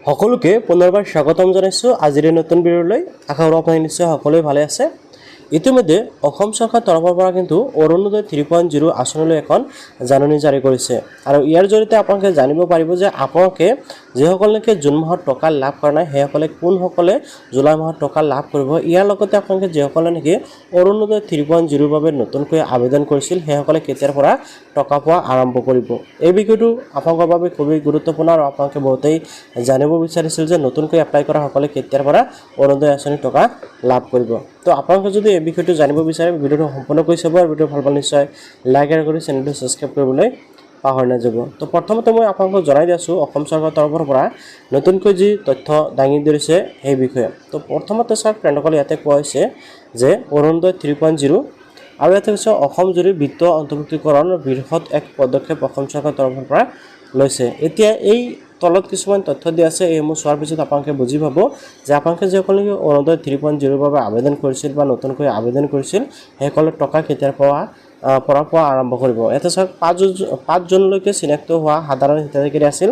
সকলোকে পুনৰবাৰ স্বাগতম জনাইছোঁ আজিৰ এই নতুন ভিডিঅ'লৈ। আশা কৰোঁ আপোনালোক নিশ্চয় সকলোৱে ভালে আছে। ইতিমধ্যে অসম চৰকাৰৰ তৰফৰ পৰা কিন্তু অৰুণোদয় 3.0 আঁচনিলৈ এখন জাননী জাৰি কৰিছে আৰু ইয়াৰ জৰিয়তে আপোনালোকে জানিব পাৰিব যে আপোনালোকে যিসকলকে জুন মাহত টকা লাভ কৰা নাই সেইসকলে কোনসকলে জুলাই মাহত টকা লাভ কৰিব। ইয়াৰ লগতে আপোনালোকে যিসকলে নেকি অৰুণোদয় 3.0 বাবে নতুনকৈ আবেদন কৰিছিল সেইসকলে কেতিয়াৰ পৰা টকা পোৱা আৰম্ভ কৰিব। এই বিষয়টো আপোনালোকৰ বাবে খুবেই গুৰুত্বপূৰ্ণ আৰু আপোনালোকে বহুতেই জানিব বিচাৰিছিল যে নতুনকৈ এপ্লাই কৰা সকলে কেতিয়াৰ পৰা অৰুণোদয় আঁচনিৰ টকা লাভ কৰিব। তো আপোনালোকে যদি এই বিষয়টো জানিব বিচাৰে ভিডিঅ'টো সম্পূৰ্ণকৈ চাব আৰু ভিডিঅ' ভাল পালে নিশ্চয় লাইক আৰু কৰি চেনেলটো ছাবস্ক্ৰাইব কৰিবলৈ পাহৰি নাযাব। তো প্ৰথমতে মই আপোনালোকক জনাই দিছোঁ অসম চৰকাৰৰ তৰফৰ পৰা নতুনকৈ যি তথ্য দাঙি ধৰিছে সেই বিষয়ে। তো প্ৰথমতে চাওক ফ্ৰেণ্ডসকলে ইয়াতে কোৱা হৈছে যে অৰুণোদয় 3.0 আৰু ইয়াতে হৈছে অসম জুৰি বিত্ত অন্তৰ্ভুক্তিকৰণ বৃহৎ এক পদক্ষেপ অসম চৰকাৰৰ তৰফৰ পৰা লৈছে। এতিয়া এই তলত কিছুমান তথ্য দিয়া আছে, এইসমূহ চোৱাৰ পিছত আপোনালোকে বুজি পাব যে আপোনালোকে যিসকলে অৰুণোদয় 3.0 বাবে আবেদন কৰিছিল বা নতুনকৈ আবেদন কৰিছিল সেইসকলৰ টকা কেতিয়াৰ পৰা পোৱা আৰম্ভ কৰিব। এটা চাওক 5 জুনলৈকে চিনাক্ত হোৱা সাধাৰণ হিতাধিকাৰী আছিল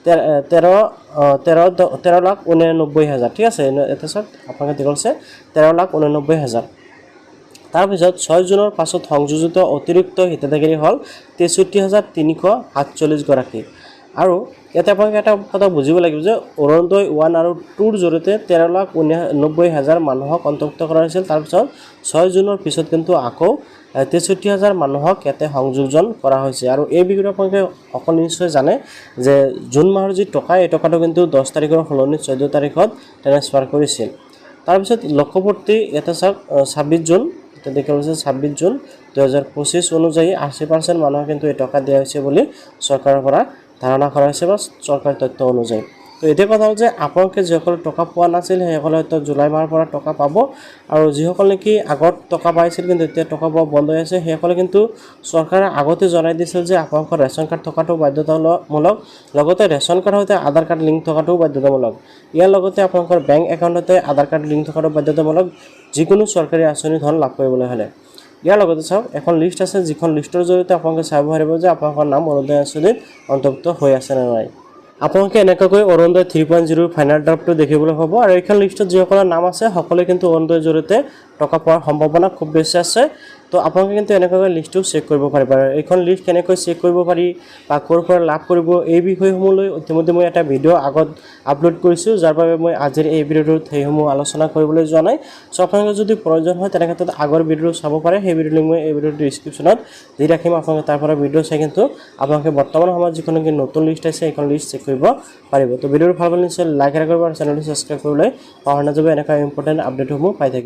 13,89,000। ঠিক আছে, এটা চাওক আপোনালোকে ঠিক আছে 13,89,000। তাৰপিছত 6 জুনৰ পাছত সংযোজিত অতিৰিক্ত হিতাধিকাৰী হ'ল 63,347 গৰাকী। আৰু ইয়াতে আপোনালোকে এটা কথা বুজিব লাগিব যে অৰুণোদয় 1 আৰু 2ৰ জৰিয়তে 13,89,000 মানুহক অন্তৰ্ভুক্ত কৰা হৈছিল। তাৰপিছত 6 জুনৰ পিছত কিন্তু আকৌ 63,000 মানুহক ইয়াতে সংযোজন কৰা হৈছে। আৰু এই বিষয়টো আপোনালোকে সকলো নিশ্চয় জানে যে জুন মাহৰ যি টকা এই টকাটো কিন্তু 10 তাৰিখৰ সলনি 14 তাৰিখত ট্ৰেন্সফাৰ কৰিছিল। তাৰপিছত লক্ষ্যপূৰ্তি ইয়াতে চাওক 26 জুন, এতিয়া দেখা গৈছে 26 জুন 2025 অনুযায়ী 80% মানুহক কিন্তু এই টকা দিয়া হৈছে বুলি চৰকাৰৰ পৰা ধাৰণা কৰা হৈছে বা চৰকাৰী তথ্য অনুযায়ী। তো এতিয়া কথা হ'ল যে আপোনালোকে যিসকলে টকা পোৱা নাছিল সেইসকলে হয়তো জুলাই মাহৰ পৰা টকা পাব, আৰু যিসকল নেকি আগত টকা পাইছিল কিন্তু এতিয়া টকা পোৱা বন্ধ হৈ আছে সেইসকলে কিন্তু চৰকাৰে আগতে জনাই দিছিল যে আপোনালোকৰ ৰেচন কাৰ্ড থকাটো বাধ্যতামূলক, লগতে ৰেচন কাৰ্ডৰ সৈতে আধাৰ কাৰ্ড লিংক থকাটো বাধ্যতামূলক। ইয়াৰ লগতে আপোনালোকৰ বেংক একাউণ্টতে আধাৰ কাৰ্ড লিংক থকাটো বাধ্যতামূলক যিকোনো চৰকাৰী আঁচনি ধন লাভ কৰিবলৈ হ'লে। ইয়াৰ লগতে চাওক এখন লিষ্ট আছে, যিখন লিষ্টৰ জৰিয়তে আপোনালোকে চাব পাৰিব যে আপোনালোকৰ নাম অৰুণোদয় আঁচনিত অন্তৰ্ভুক্ত হৈ আছে নে নাই। আপোনালোকে এনেকুৱাকৈ অৰুণোদয় 3.0 ফাইনেল ড্ৰাফ্টটো দেখিবলৈ পাব, আৰু এইখন লিষ্টত যিসকলৰ নাম আছে সকলোৱে কিন্তু অৰুণোদয়ৰ জৰিয়তে টকা পোৱাৰ সম্ভাৱনা খুব বেছি আছে। তো আপোনালোকে কিন্তু এনেকুৱাকৈ লিষ্টটো চেক কৰিব পাৰিব। আৰু এইখন লিষ্ট কেনেকৈ চেক কৰিব পাৰি বা ক'ৰ পৰা লাভ কৰিব এই বিষয়সমূহলৈ ইতিমধ্যে মই এটা ভিডিঅ' আগত আপলোড কৰিছোঁ, যাৰ বাবে মই আজিৰ এই ভিডিঅ'টোত সেইসমূহ আলোচনা কৰিবলৈ যোৱা নাই। চ' আপোনালোকে যদি প্ৰয়োজন হয় তেনে ক্ষেত্ৰত আগৰ ভিডিঅ'টো চাব পাৰে, সেই ভিডিঅ' লিংক মই এই ভিডিঅ'টোৰ ডিছক্ৰিপশ্যনত দি ৰাখিম। আপোনালোকে তাৰ পৰা ভিডিঅ' চাই কিন্তু আপোনালোকে বৰ্তমান সময়ত যিখন নতুন লিষ্ট আছে সেইখন লিষ্ট চেক কৰিব পাৰিব। তো ভিডিঅ'টো ভাল পালে নিশ্চয় লাইক কৰিব আৰু চেনেলটো ছাবস্ক্ৰাইব কৰিবলৈ পাহৰি নাযাব। এনেকুৱা ইম্পৰ্টেণ্ট আপডেটসমূহ পাই থাকিব।